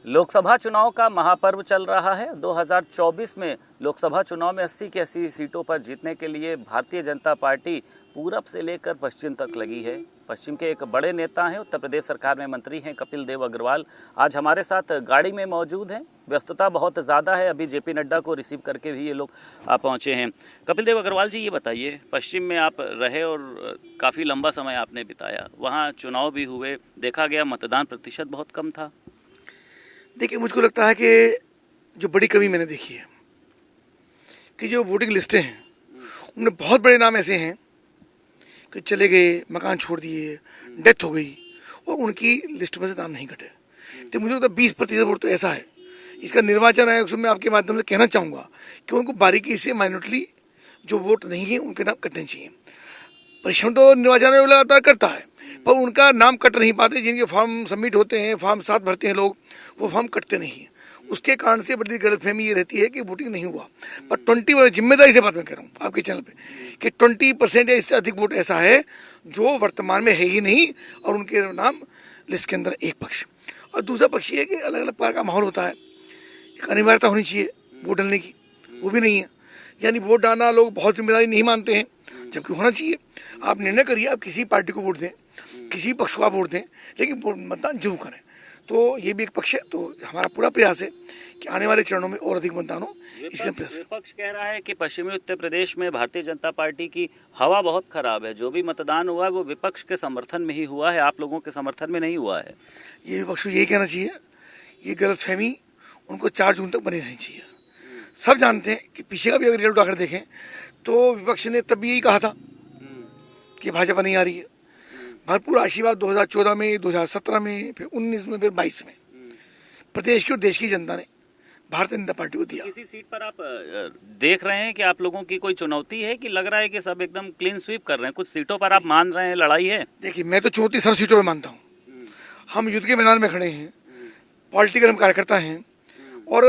लोकसभा चुनाव का महापर्व चल रहा है। 2024 में लोकसभा चुनाव में 80 की 80 सीटों पर जीतने के लिए भारतीय जनता पार्टी पूरब से लेकर पश्चिम तक लगी है। पश्चिम के एक बड़े नेता हैं, उत्तर प्रदेश सरकार में मंत्री हैं कपिल देव अग्रवाल, आज हमारे साथ गाड़ी में मौजूद हैं। व्यस्तता बहुत ज़्यादा है, अभी जेपी नड्डा को रिसीव करके भी ये लोग पहुँचे हैं। कपिल देव अग्रवाल जी, ये बताइए, पश्चिम में आप रहे और काफ़ी लंबा समय आपने बिताया, वहाँ चुनाव भी हुए, देखा गया मतदान प्रतिशत बहुत कम था। देखिए, मुझको लगता है कि जो बड़ी कमी मैंने देखी है कि जो वोटिंग लिस्टें हैं उनमें बहुत बड़े नाम ऐसे हैं कि चले गए, मकान छोड़ दिए, डेथ हो गई और उनकी लिस्ट में से नाम नहीं कटे। तो मुझे लगता है 20% वोट तो ऐसा है। इसका निर्वाचन आयोग से मैं आपके माध्यम से कहना चाहूँगा कि उनको बारीकी से माइनॉरिटी जो वोट नहीं है उनके नाम कटने चाहिए। परिश्रम तो निर्वाचन आयोग लगातार करता है, पर उनका नाम कट नहीं पाते। जिनके फॉर्म सबमिट होते हैं, फॉर्म 7 भरते हैं लोग, वो फॉर्म कटते नहीं हैं। उसके कारण से बड़ी गलतफहमी ये रहती है कि वोटिंग नहीं हुआ। पर 20, जिम्मेदारी से बात मैं कह रहा हूँ आपके चैनल पे, कि 20% या इससे अधिक वोट ऐसा है जो वर्तमान में है ही नहीं और उनके नाम लिस्ट के अंदर एक पक्ष। और दूसरा पक्ष ये है कि अलग अलग प्रकार का माहौल होता है, एक अनिवार्यता होनी चाहिए वोट डालने की, वो भी नहीं है। यानी वोट डालना लोग बहुत जिम्मेदारी नहीं मानते हैं, जबकि होना चाहिए। आप निर्णय करिए, आप किसी पार्टी को वोट दें, किसी पक्ष को आप वोट दें, लेकिन मतदान जरूर करें। तो ये भी एक पक्ष है। तो हमारा पूरा प्रयास है कि आने वाले चरणों में और अधिक मतदान हो, इसलिए प्रयास। विपक्ष कह रहा है कि पश्चिमी उत्तर प्रदेश में भारतीय जनता पार्टी की हवा बहुत खराब है, जो भी मतदान हुआ है वो विपक्ष के समर्थन में ही हुआ है, आप लोगों के समर्थन में नहीं हुआ है। ये विपक्ष को यही कहना चाहिए, ये गलतफहमी उनको 4 जून तक बनी रहनी चाहिए। सब जानते हैं कि पीछे का भी अगर रिजल्ट आकर देखें तो विपक्ष ने तब भी यही कहा था कि भाजपा नहीं आ रही है। भरपूर आशीर्वाद 2014 में, 2017 में, फिर 19 में, फिर 22 में प्रदेश की और देश की जनता ने भारतीय जनता पार्टी को दिया। किसी सीट पर आप देख रहे हैं कि आप लोगों की कोई चुनौती है, कि लग रहा है कि सब एकदम क्लीन स्वीप कर रहे हैं? कुछ सीटों पर आप मान रहे हैं लड़ाई है? देखिए, मैं तो चुनौती सब सीटों पर मानता हूँ। हम युद्ध के मैदान में खड़े हैं, पॉलिटिकल हम कार्यकर्ता हैं, और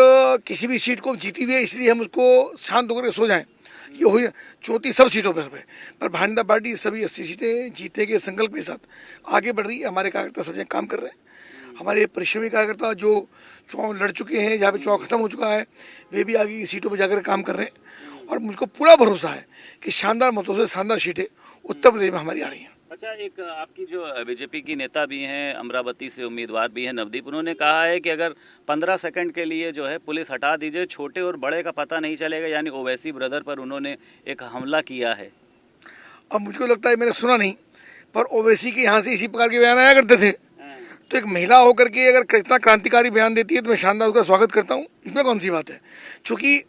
किसी भी सीट को जीती हुई है इसलिए हम उसको शांत होकर सो जाएं, ये हो चुनौती सब सीटों पर है। पर भारतीय जनता पार्टी सभी 80 सीटें जीतने के संकल्प के साथ आगे बढ़ रही है। हमारे कार्यकर्ता सब जगह काम कर रहे हैं। हमारे परिश्रमी कार्यकर्ता जो चुनाव लड़ चुके हैं, जहाँ पे चुनाव खत्म हो चुका है, वे भी आगे की सीटों पर जाकर काम कर रहे हैं। और मुझको पूरा भरोसा है कि शानदार मतों से शानदार सीटें उत्तर प्रदेश में हमारी आ रही हैं। अच्छा, एक आपकी जो बीजेपी की नेता भी हैं, अमरावती से उम्मीदवार भी हैं नवदीप, उन्होंने कहा है कि अगर 15 सेकंड के लिए जो है पुलिस हटा दीजिए, छोटे और बड़े का पता नहीं चलेगा। यानी ओवैसी ब्रदर पर उन्होंने एक हमला किया है। अब मुझको लगता है, मैंने सुना नहीं, पर ओवैसी के यहाँ से इसी प्रकार के बयान आया करते थे। तो एक महिला होकर के अगर इतना क्रांतिकारी बयान देती है तो मैं शानदार उसका स्वागत करता हूँ। इसमें कौन सी बात है? चूँकि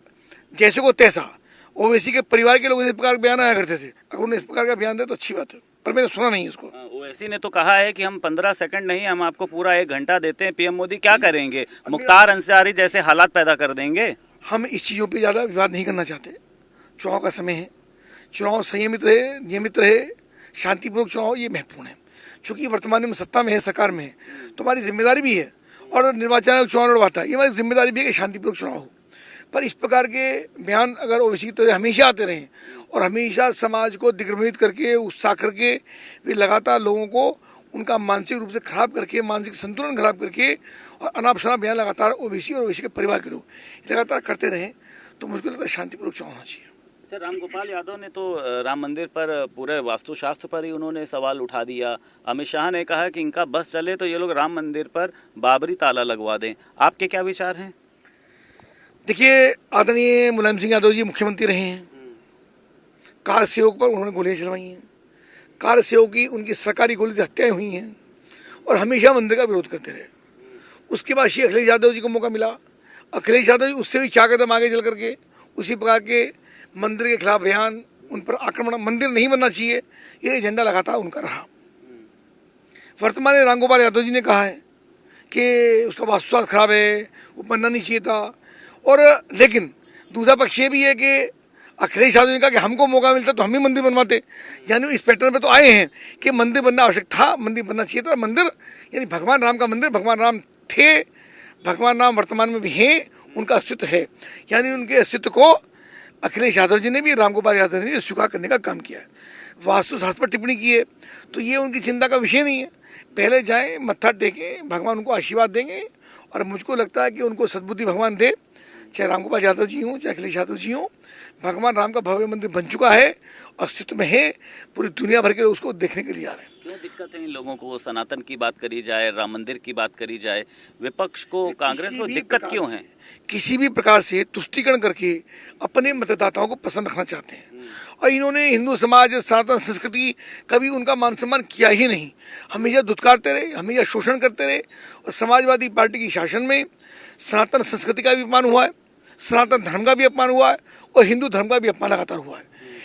जैसे को तैसा ओवैसी के परिवार के लोग इस प्रकार बयान आया करते थे। अगर उन्हें इस प्रकार का बयान दे तो अच्छी बात है, पर मैंने सुना नहीं इसको। ओवैसी ने तो कहा है कि हम 15 सेकंड नहीं, हम आपको पूरा 1 घंटा देते हैं। पीएम मोदी क्या करेंगे? मुख्तार अंसारी जैसे हालात पैदा कर देंगे। हम इस चीज़ों पे ज़्यादा विवाद नहीं करना चाहते। चुनाव का समय है, चुनाव संयमित रहे, नियमित रहे, शांतिपूर्वक चुनाव, ये महत्वपूर्ण है। चूँकि वर्तमान में सत्ता में है, सरकार में है, तो हमारी जिम्मेदारी भी है, और निर्वाचन आयोग चुनाव लड़वाता है, ये हमारी जिम्मेदारी भी है कि शांतिपूर्वक चुनाव हो। पर इस प्रकार के बयान अगर ओवैसी की तरह हमेशा आते रहें और हमेशा समाज को दिग्भ्रमित करके, उत्साह करके, वे लगातार लोगों को उनका मानसिक रूप से खराब करके, मानसिक संतुलन खराब करके, और अनाप शनाप बयान लगातार ओवैसी और ओवैसी के परिवार के लोग लगातार करते रहें, तो मुझको लगता है शांतिपूर्वक चुनाव होना चाहिए। अच्छा, रामगोपाल यादव ने तो राम मंदिर पर, पूरे वास्तुशास्त्र पर ही उन्होंने सवाल उठा दिया। अमित शाह ने कहा कि इनका बस चले तो ये लोग राम मंदिर पर बाबरी ताला लगवा दें। आपके क्या विचार हैं? देखिए, आदरणीय मुलायम सिंह यादव जी मुख्यमंत्री रहे हैं, कार सेवक पर उन्होंने गोलियां चलवाई हैं, कार सेवक की उनकी सरकारी गोली से हत्याएं हुई हैं, और हमेशा मंदिर का विरोध करते रहे। उसके बाद श्री अखिलेश यादव जी को मौका मिला, अखिलेश यादव जी उससे भी 4 कदम आगे चल करके उसी प्रकार के मंदिर के खिलाफ बयान, उन पर आक्रमण, मंदिर नहीं बनना चाहिए, ये एजेंडा लगातार उनका रहा। वर्तमान में रामगोपाल यादव जी ने कहा है कि उसका वास्तुशास्त्र खराब है, वो बनना नहीं चाहिए था। और लेकिन दूसरा पक्ष ये भी है कि अखिलेश यादव ने कहा कि हमको मौका मिलता तो हम भी मंदिर बनवाते। यानी इस पैटर्न पे तो आए हैं कि मंदिर बनना आवश्यक था, मंदिर बनना चाहिए था। मंदिर यानी भगवान राम का मंदिर, भगवान राम थे, भगवान राम वर्तमान में भी हैं, उनका अस्तित्व है। यानी उनके अस्तित्व को अखिलेश यादव जी ने भी, रामगोपाल यादव ने भी स्वीकार करने का काम किया है। वास्तुशास्त्र पर टिप्पणी की है तो ये उनकी चिंता का विषय नहीं है। पहले जाएं, मत्था टेकें, भगवान उनको आशीर्वाद देंगे और मुझको लगता है कि उनको सद्बुद्धि भगवान दे, चाहे रामगोपाल यादव जी हों, चाहे अखिलेश यादव जी हों। भगवान राम का भव्य मंदिर बन चुका है, अस्तित्व में है, पूरी दुनिया भर के लोग उसको देखने के लिए आ रहे हैं। क्यों दिक्कत है इन लोगों को? सनातन की बात करी जाए, राम मंदिर की बात करी जाए, विपक्ष को, कांग्रेस को दिक्कत क्यों है? किसी भी प्रकार से तुष्टीकरण करके अपने मतदाताओं को पसंद रखना चाहते हैं। और इन्होंने हिंदू समाज, सनातन संस्कृति, कभी उनका मान सम्मान किया ही नहीं। हमेशा दुत्कारते रहे, हमेशा शोषण करते रहे। और समाजवादी पार्टी की शासन में सनातन संस्कृति का भी अपमान हुआ है, सनातन धर्म का भी अपमान हुआ है, और हिंदू धर्म का भी अपमान लगातार हुआ है,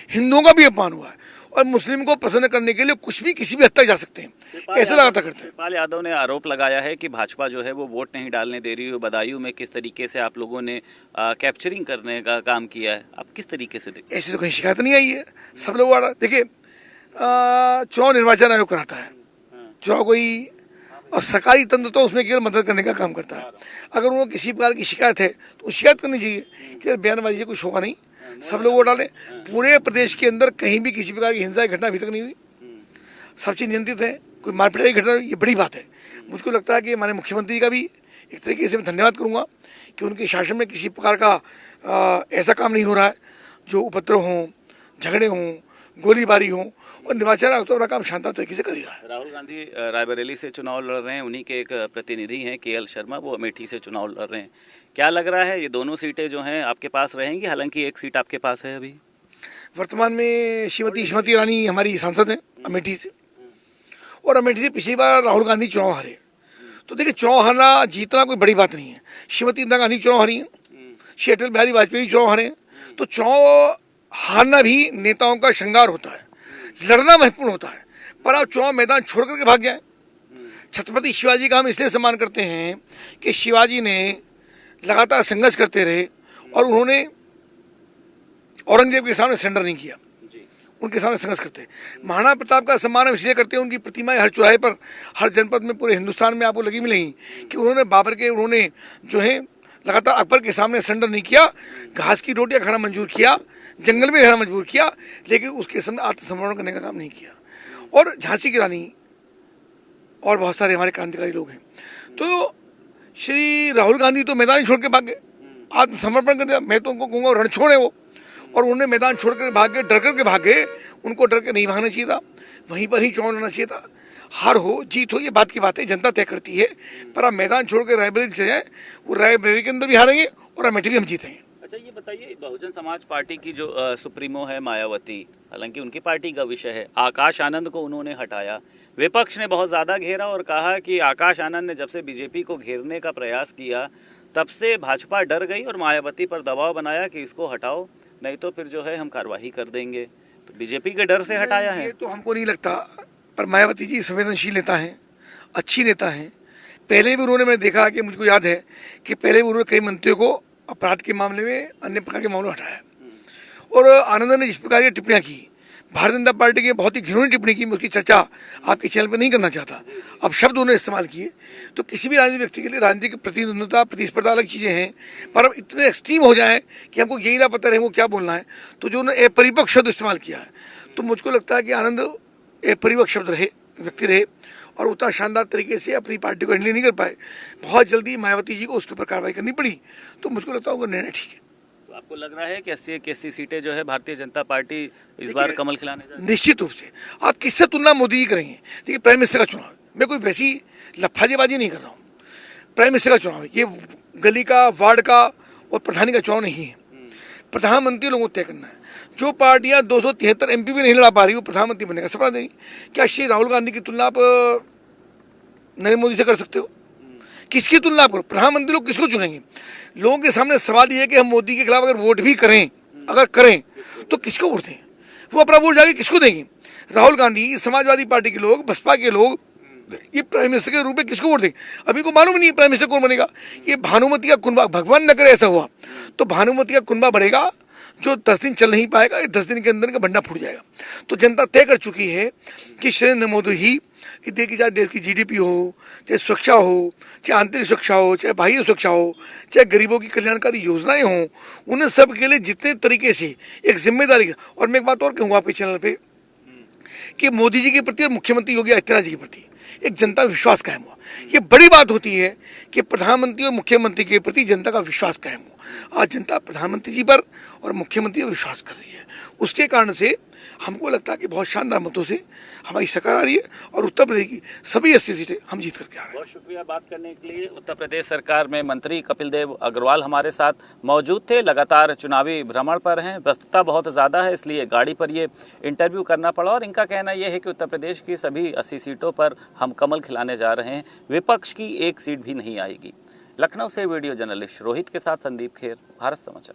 हिंदुओं का भी अपमान हुआ है। और मुस्लिम को प्रसन्न करने के लिए कुछ भी किसी भी हद तक जा सकते हैं, ऐसा लगातार करते हैं। शिवपाल यादव ने आरोप लगाया है कि भाजपा जो है वो वोट नहीं डालने दे रही है। बदायूं में किस तरीके से आप लोगों ने कैप्चरिंग करने का काम किया है, आप किस तरीके से देखते? ऐसी तो कहीं शिकायत नहीं आई है, सब लोग देखिए, चुनाव निर्वाचन आयोग कराता है चुनाव कोई, और सरकारी तंत्र तो उसमें केवल मदद करने का काम करता है। अगर उनको किसी प्रकार की शिकायत है तो शिकायत करनी चाहिए कि बयानबाजी से कुछ होगा नहीं, सब लोग वोट डालें। पूरे प्रदेश के अंदर कहीं भी किसी प्रकार की हिंसा की घटना अभी तक नहीं हुई, सब चीज नियंत्रित है। कोई मारपीट की घटना, ये बड़ी बात है। मुझको लगता है कि हमारे मुख्यमंत्री का भी एक तरीके से मैं धन्यवाद करूंगा कि उनके शासन में किसी प्रकार का ऐसा काम नहीं हो रहा है जो उपद्रव हों, झगड़े हों, गोलीबारी हो, और निर्वाचन आयोग तो अपना काम शानदार तरीके से कर ही रहा है। राहुल गांधी रायबरेली से चुनाव लड़ रहे हैं, उन्हीं के एक प्रतिनिधि हैं KL शर्मा, वो अमेठी से चुनाव लड़ रहे हैं। क्या लग रहा है ये दोनों सीटें जो हैं आपके पास रहेंगी? हालांकि एक सीट आपके पास है अभी। वर्तमान में श्रीमती स्मृति ईरानी हमारी सांसद हैं अमेठी से, और अमेठी से पिछली बार राहुल गांधी चुनाव हारे। तो देखिए, चुनाव हारना जीतना कोई बड़ी बात नहीं है। श्रीमती इंदिरा गांधी चुनाव हारी है, श्री अटल बिहारी वाजपेयी चुनाव हारे हैं। तो चुनाव हारना भी नेताओं का श्रृंगार होता है, लड़ना महत्वपूर्ण होता है, पर आप चुनाव मैदान छोड़ करके भाग जाए। छत्रपति शिवाजी का हम इसलिए सम्मान करते हैं कि शिवाजी ने लगातार संघर्ष करते रहे, और उन्होंने औरंगजेब के सामने सरेंडर नहीं किया, उनके सामने संघर्ष करते। महाराणा प्रताप का सम्मान हम इसलिए करते हैं, उनकी प्रतिमाएं हर चौराहे पर, हर जनपद में, पूरे हिंदुस्तान में आपको लगी मिलेंगी कि उन्होंने जो है लगातार अकबर के सामने सरेंडर नहीं किया, घास की रोटियां खाना मंजूर किया, जंगल में रहना मजबूर किया, लेकिन उसके सामने आत्मसमर्पण करने का काम नहीं किया। और झांसी की रानी और बहुत सारे हमारे क्रांतिकारी लोग हैं। तो श्री राहुल गांधी तो मैदान छोड़ के भागे, आत्मसमर्पण कर दिया। मैं तो उनको कहूँगा रणछोड़ है वो, और उन्होंने मैदान छोड़ कर भागे, डर करके भागे। उनको डर के नहीं भागना चाहिए था, वहीं पर ही चुनाव लड़ना चाहिए था। हार हो जीत हो ये बात की बात है, जनता तय करती है। पर आप मैदान छोड़ कर रायबरेली चले जाए, वो रायबरेली के अंदर भी हारेंगे और अमेठी भी हम जीतेंगे। अच्छा, ये बताइए, बहुजन समाज पार्टी की जो सुप्रीमो है मायावती, हालांकि उनकी पार्टी का विषय है, आकाश आनंद को उन्होंने हटाया। विपक्ष ने बहुत ज्यादा घेरा और कहा कि आकाश आनंद ने जब से बीजेपी को घेरने का प्रयास किया तब से भाजपा डर गई और मायावती पर दबाव बनाया कि इसको हटाओ, नहीं तो फिर जो है हम कार्रवाई कर देंगे। तो बीजेपी के डर से हटाया है? ये तो हमको नहीं लगता, पर मायावती जी संवेदनशील नेता हैं, अच्छी नेता हैं। पहले भी उन्होंने, मैंने देखा कि मुझको याद है कि पहले भी उन्होंने कई मंत्रियों को अपराध के मामले में, अन्य प्रकार के मामलों में हटाया। और आनंद ने जिस प्रकार की टिप्पणियां की, भारतीय जनता पार्टी की बहुत ही घिनौनी टिप्पणी की, मैं उसकी चर्चा आपके चैनल पर नहीं करना चाहता। अब शब्द उन्होंने इस्तेमाल किए, तो किसी भी राजनीतिक व्यक्ति के लिए राजनीतिक प्रतिद्वंद्विता, प्रतिस्पर्धा अलग चीज़ें हैं, पर अब इतने एक्सट्रीम हो जाएं कि हमको यही ना पता रहे वो क्या बोलना है, तो जो उन्होंने अपरिपक्व शब्द इस्तेमाल किया है, तो मुझको लगता है कि आनंद अपरिपक्व शब्द रहे, व्यक्ति रहे, और उतना शानदार तरीके से अपनी पार्टी को हैंडल नहीं कर पाए। बहुत जल्दी मायावती जी को उसके ऊपर कार्रवाई करनी पड़ी, तो मुझको लगता है उनका निर्णय ठीक है। तो आपको लग रहा है कि 80 सीटें जो है भारतीय जनता पार्टी इस बार कमल खिलाने जा रही है? निश्चित रूप से। आप किससे तुलना मोदी जी करेंगे? देखिए, प्राइम मिनिस्टर का चुनाव, मैं कोई वैसी लफाजेबाजी नहीं कर रहा हूँ। प्राइम मिनिस्टर का चुनाव है, ये गली का, वार्ड का और प्रधानी का चुनाव नहीं है। प्रधानमंत्री लोगों को तय करना है। जो पार्टियां 273 MP भी नहीं लड़ा पा रही, वो प्रधानमंत्री बनने का सपना देंगी। क्या श्री राहुल गांधी की तुलना आप नरेंद्र मोदी से कर सकते हो? किसकी तुलना आप करो? प्रधानमंत्री लोग किसको चुनेंगे? लोगों के सामने सवाल ये है कि हम मोदी के खिलाफ अगर वोट भी करें, अगर करें तो किसको वोट दें? वो अपना वोट जाके किसको देंगे? राहुल गांधी, समाजवादी पार्टी के लोग, बसपा के लोग, ये प्राइम मिनिस्टर के रूप में किसको वोट देंगे? अभी को मालूम नहीं है प्राइम मिनिस्टर कौन बनेगा। ये भानुमति का कुनबा, भगवान न करे ऐसा हुआ तो भानुमति का कुनबा बढ़ेगा, जो 10 दिन चल नहीं पाएगा। 10 दिन के अंदर का भंडा फूट जाएगा। तो जनता तय कर चुकी है कि नरेंद्र मोदी ही, देखिए, चाहे देश की GDP हो, चाहे सुरक्षा हो, चाहे आंतरिक सुरक्षा हो, चाहे बाह्य सुरक्षा हो, चाहे गरीबों की कल्याणकारी योजनाएं हों, उन्हें सब के लिए जितने तरीके से एक जिम्मेदारी। और मैं एक बात और कहूँगा आपके चैनल पे कि मोदी जी के प्रति और मुख्यमंत्री योगी आदित्यनाथ जी के प्रति एक जनता विश्वास कायम हुआ। ये बड़ी बात होती है कि प्रधानमंत्री और मुख्यमंत्री के प्रति जनता का विश्वास कायम हुआ। आज जनता प्रधानमंत्री जी पर और मुख्यमंत्री पर विश्वास कर रही है। उसके कारण से हमको लगता है कि बहुत शानदार मतों से हमारी सरकार आ रही है और उत्तर प्रदेश की सभी 80 सीटें हम जीत करके आ रहे हैं। बहुत शुक्रिया बात करने के लिए। उत्तर प्रदेश सरकार में मंत्री कपिल देव अग्रवाल हमारे साथ मौजूद थे। लगातार चुनावी भ्रमण पर हैं, व्यस्तता बहुत ज़्यादा है, इसलिए गाड़ी पर ये इंटरव्यू करना पड़ा। और इनका कहना यह है कि उत्तर प्रदेश की सभी 80 सीटों पर हम कमल खिलाने जा रहे हैं, विपक्ष की एक सीट भी नहीं आएगी। लखनऊ से वीडियो जर्नलिस्ट रोहित के साथ संदीप खेर, भारत समाचार।